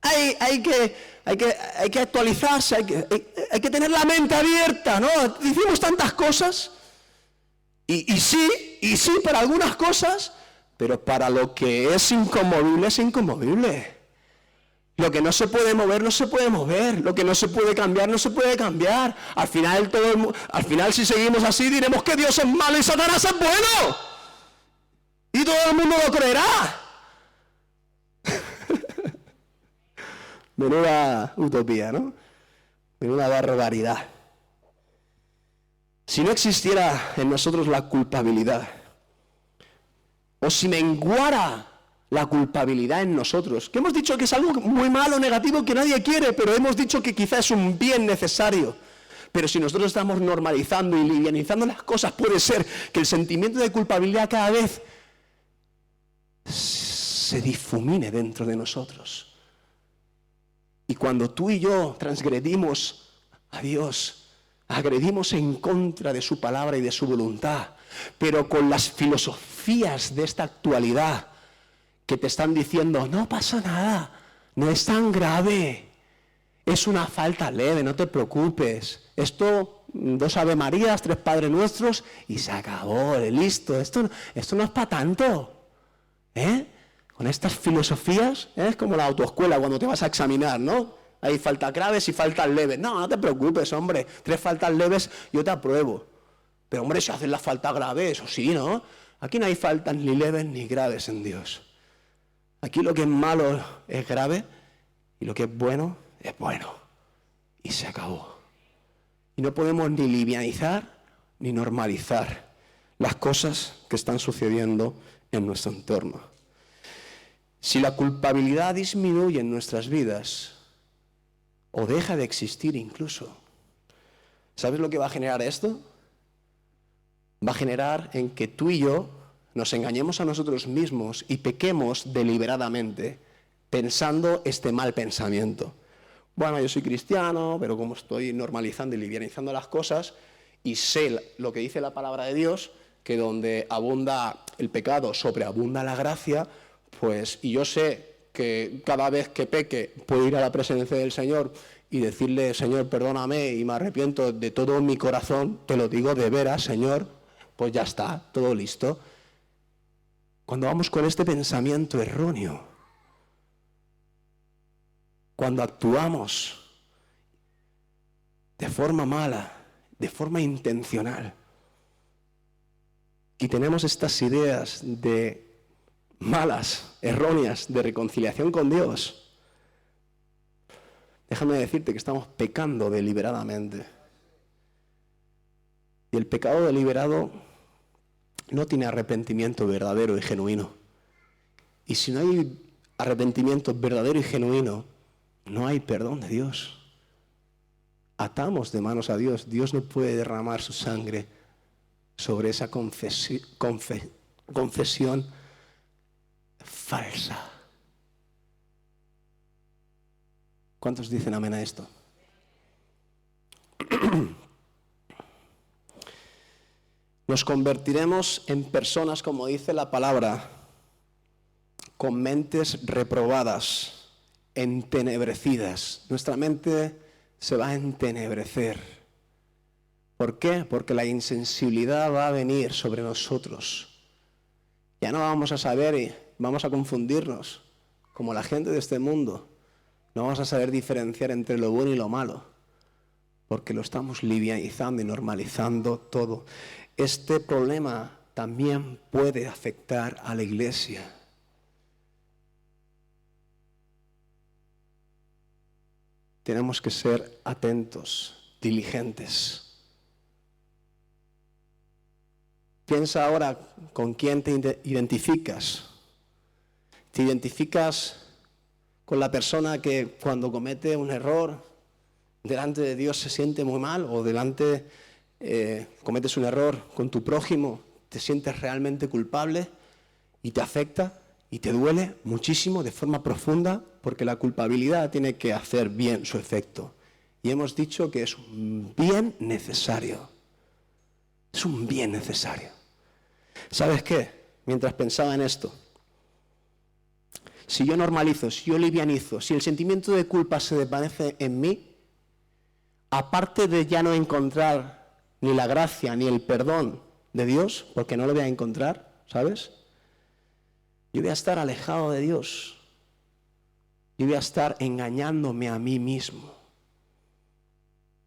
Hay que actualizarse, hay que tener la mente abierta, ¿no? Decimos tantas cosas. Y sí para algunas cosas, pero para lo que es inconmovible, es inconmovible. Lo que no se puede mover, no se puede mover. Lo que no se puede cambiar, no se puede cambiar. Al final, si seguimos así, diremos que Dios es malo y Satanás es bueno. Y todo el mundo lo creerá. Menuda utopía, ¿no? Menuda barbaridad. Si no existiera en nosotros la culpabilidad, o si menguara la culpabilidad en nosotros, que hemos dicho que es algo muy malo, negativo, que nadie quiere, pero hemos dicho que quizás es un bien necesario. Pero si nosotros estamos normalizando y livianizando las cosas, puede ser que el sentimiento de culpabilidad cada vez se difumine dentro de nosotros. Y cuando tú y yo transgredimos a Dios, agredimos en contra de su palabra y de su voluntad, pero con las filosofías de esta actualidad que te están diciendo, no pasa nada, no es tan grave, es una falta leve, no te preocupes, esto, 2 Ave Marías, 3 Padre Nuestros y se acabó, listo, esto no es para tanto, Con estas filosofías, es como la autoescuela cuando te vas a examinar, ¿no? Hay faltas graves y faltas leves. No te preocupes, hombre. 3 faltas leves, yo te apruebo. Pero, hombre, si hacen las faltas graves, eso sí, ¿no? Aquí no hay faltas ni leves ni graves en Dios. Aquí lo que es malo es grave y lo que es bueno es bueno. Y se acabó. Y no podemos ni livianizar ni normalizar las cosas que están sucediendo en nuestro entorno. Si la culpabilidad disminuye en nuestras vidas, o deja de existir incluso, ¿sabes lo que va a generar esto? Va a generar en que tú y yo nos engañemos a nosotros mismos y pequemos deliberadamente pensando este mal pensamiento. Bueno, yo soy cristiano, pero como estoy normalizando y livianizando las cosas y sé lo que dice la palabra de Dios, que donde abunda el pecado, sobreabunda la gracia, pues, y yo sé que cada vez que peque puedo ir a la presencia del Señor y decirle, Señor, perdóname y me arrepiento de todo mi corazón, te lo digo de veras, Señor, pues ya está, todo listo. Cuando vamos con este pensamiento erróneo, cuando actuamos de forma mala, de forma intencional, y tenemos estas ideas de malas, erróneas, de reconciliación con Dios, déjame decirte que estamos pecando deliberadamente. Y el pecado deliberado no tiene arrepentimiento verdadero y genuino. Y si no hay arrepentimiento verdadero y genuino, no hay perdón de Dios. Atamos de manos a Dios. Dios no puede derramar su sangre sobre esa confesión falsa. ¿Cuántos dicen amén a esto? Nos convertiremos en personas, como dice la palabra, con mentes reprobadas, entenebrecidas. Nuestra mente se va a entenebrecer. ¿Por qué? Porque la insensibilidad va a venir sobre nosotros. Ya no vamos a saber y vamos a confundirnos como la gente de este mundo. No vamos a saber diferenciar entre lo bueno y lo malo, porque lo estamos livianizando y normalizando todo. Este problema también puede afectar a la iglesia. Tenemos que ser atentos, diligentes. Piensa ahora con quién te identificas. ¿Te identificas con la persona que cuando comete un error delante de Dios se siente muy mal? ¿O cometes un error con tu prójimo, te sientes realmente culpable y te afecta y te duele muchísimo de forma profunda? Porque la culpabilidad tiene que hacer bien su efecto. Y hemos dicho que es un bien necesario. Es un bien necesario. ¿Sabes qué? Mientras pensaba en esto, si yo normalizo, si yo livianizo, si el sentimiento de culpa se desvanece en mí, aparte de ya no encontrar ni la gracia ni el perdón de Dios, porque no lo voy a encontrar, ¿sabes? Yo voy a estar alejado de Dios. Yo voy a estar engañándome a mí mismo.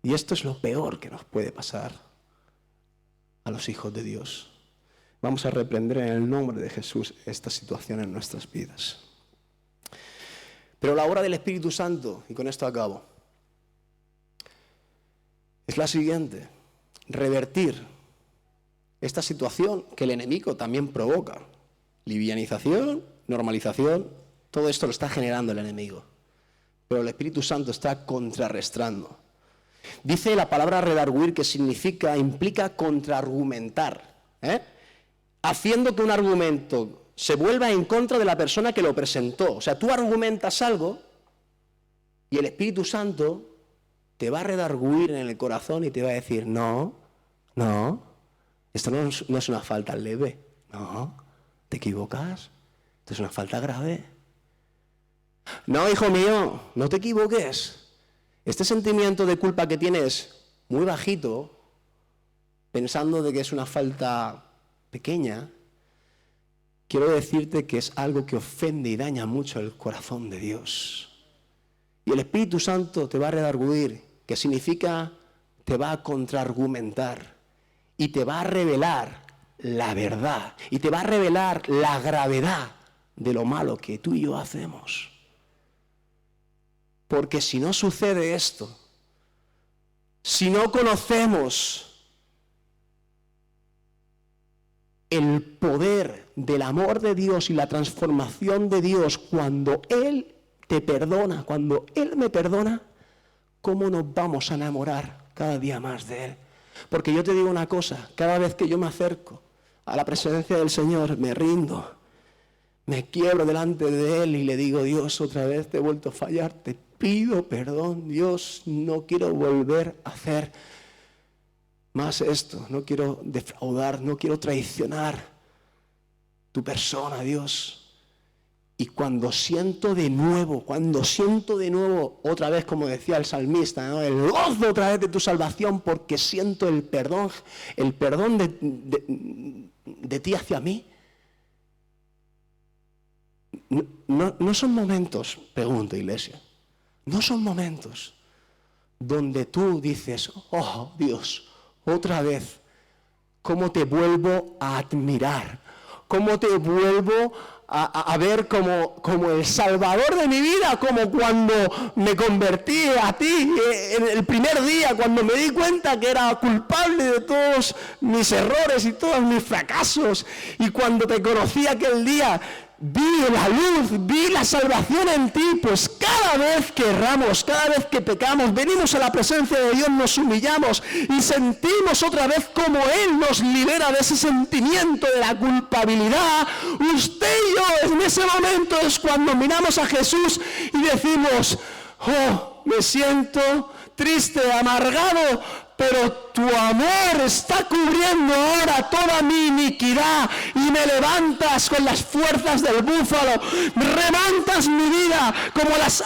Y esto es lo peor que nos puede pasar a los hijos de Dios. Vamos a reprender en el nombre de Jesús esta situación en nuestras vidas. Pero la obra del Espíritu Santo, y con esto acabo, es la siguiente: revertir esta situación que el enemigo también provoca. Livianización, normalización, todo esto lo está generando el enemigo. Pero el Espíritu Santo está contrarrestando. Dice la palabra redarguir que implica contraargumentar, haciendo que un argumento se vuelva en contra de la persona que lo presentó. O sea, tú argumentas algo y el Espíritu Santo te va a redarguir en el corazón y te va a decir, no, esto no es una falta leve, no, te equivocas, esto es una falta grave. No, hijo mío, no te equivoques. Este sentimiento de culpa que tienes muy bajito, pensando de que es una falta pequeña, quiero decirte que es algo que ofende y daña mucho el corazón de Dios. Y el Espíritu Santo te va a redarguir, que significa te va a contraargumentar y te va a revelar la verdad y te va a revelar la gravedad de lo malo que tú y yo hacemos. Porque si no sucede esto, si no conocemos el poder del amor de Dios y la transformación de Dios cuando Él te perdona, cuando Él me perdona, ¿cómo nos vamos a enamorar cada día más de Él? Porque yo te digo una cosa, cada vez que yo me acerco a la presencia del Señor, me rindo, me quiebro delante de Él y le digo, Dios, otra vez te he vuelto a fallar, te pido perdón, Dios, no quiero volver a hacer más esto, no quiero defraudar, no quiero traicionar tu persona, Dios. Y cuando siento de nuevo, otra vez, como decía el salmista, ¿no?, el gozo otra vez de tu salvación, porque siento el perdón de ti hacia mí. No son momentos, pregunto, iglesia, no son momentos donde tú dices, oh Dios, otra vez, cómo te vuelvo a admirar, cómo te vuelvo a ver como el Salvador de mi vida, como cuando me convertí a ti en el primer día, cuando me di cuenta que era culpable de todos mis errores y todos mis fracasos, y cuando te conocí aquel día, vi la luz, vi la salvación en ti. Pues cada vez que erramos, cada vez que pecamos, venimos a la presencia de Dios, nos humillamos y sentimos otra vez como Él nos libera de ese sentimiento de la culpabilidad. Usted y yo en ese momento es cuando miramos a Jesús y decimos, oh, me siento triste, amargado, pero tu amor está cubriendo ahora toda mi iniquidad y me levantas con las fuerzas del búfalo, remontas mi vida como las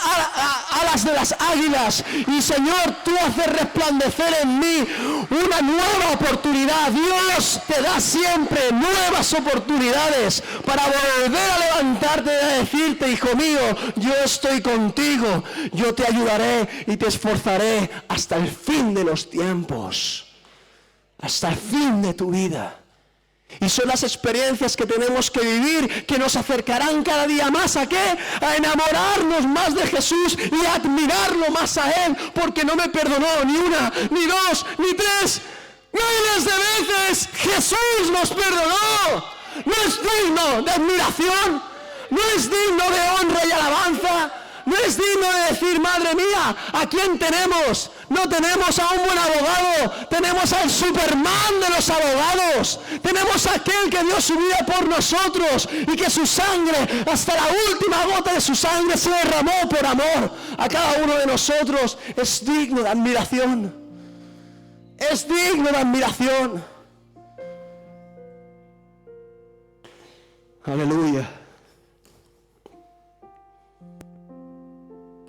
alas de las águilas, y Señor, tú haces resplandecer en mí una nueva oportunidad. Dios te da siempre nuevas oportunidades para volver a levantarte y a decirte: hijo mío, yo estoy contigo, yo te ayudaré y te esforzaré hasta el fin de los tiempos, hasta el fin de tu vida. Y son las experiencias que tenemos que vivir que nos acercarán cada día más ¿a qué? A enamorarnos más de Jesús y a admirarlo más a Él, porque no me perdonó ni una, ni dos, ni tres, miles de veces. Jesús nos perdonó. No es digno de admiración, no es digno de honra y alabanza, no es digno de decir: madre mía, ¿a quién tenemos? No tenemos a un buen abogado, tenemos al Superman de los abogados, tenemos a aquel que dio su vida por nosotros y que su sangre, hasta la última gota de su sangre, se derramó por amor a cada uno de nosotros. Es digno de admiración, es digno de admiración. Aleluya.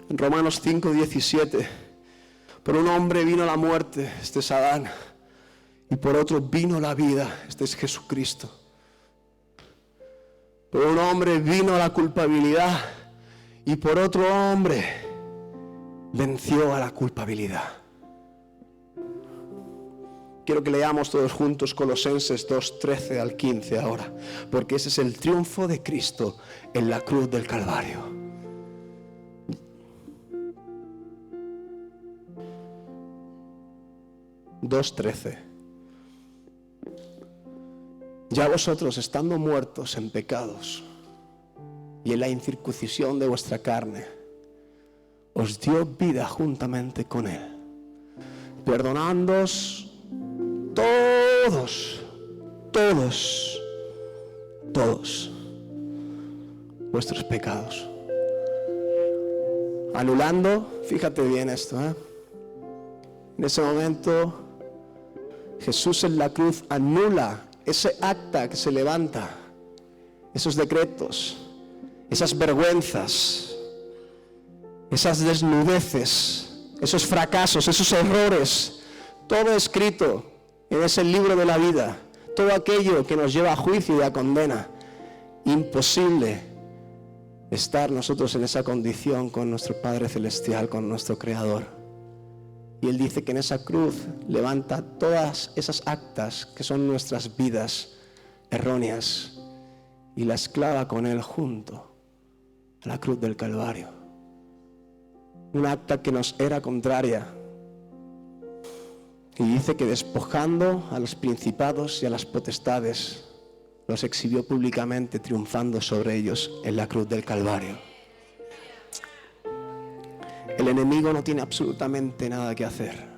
En Romanos 5:17, por un hombre vino la muerte, este es Adán, y por otro vino la vida, este es Jesucristo. Por un hombre vino la culpabilidad, y por otro hombre venció a la culpabilidad. Quiero que leamos todos juntos Colosenses 2:13 al 15 ahora, porque ese es el triunfo de Cristo en la cruz del Calvario. (2:13) Ya vosotros, estando muertos en pecados y en la incircuncisión de vuestra carne, os dio vida juntamente con Él, perdonándoos todos vuestros pecados, anulando, fíjate bien esto, en ese momento Jesús en la cruz anula ese acta que se levanta, esos decretos, esas vergüenzas, esas desnudeces, esos fracasos, esos errores, todo escrito en ese libro de la vida, todo aquello que nos lleva a juicio y a condena. Imposible estar nosotros en esa condición con nuestro Padre Celestial, con nuestro Creador. Y Él dice que en esa cruz levanta todas esas actas que son nuestras vidas erróneas y las clava con Él junto a la cruz del Calvario. Un acta que nos era contraria. Y dice que despojando a los principados y a las potestades, los exhibió públicamente, triunfando sobre ellos en la cruz del Calvario. El enemigo no tiene absolutamente nada que hacer.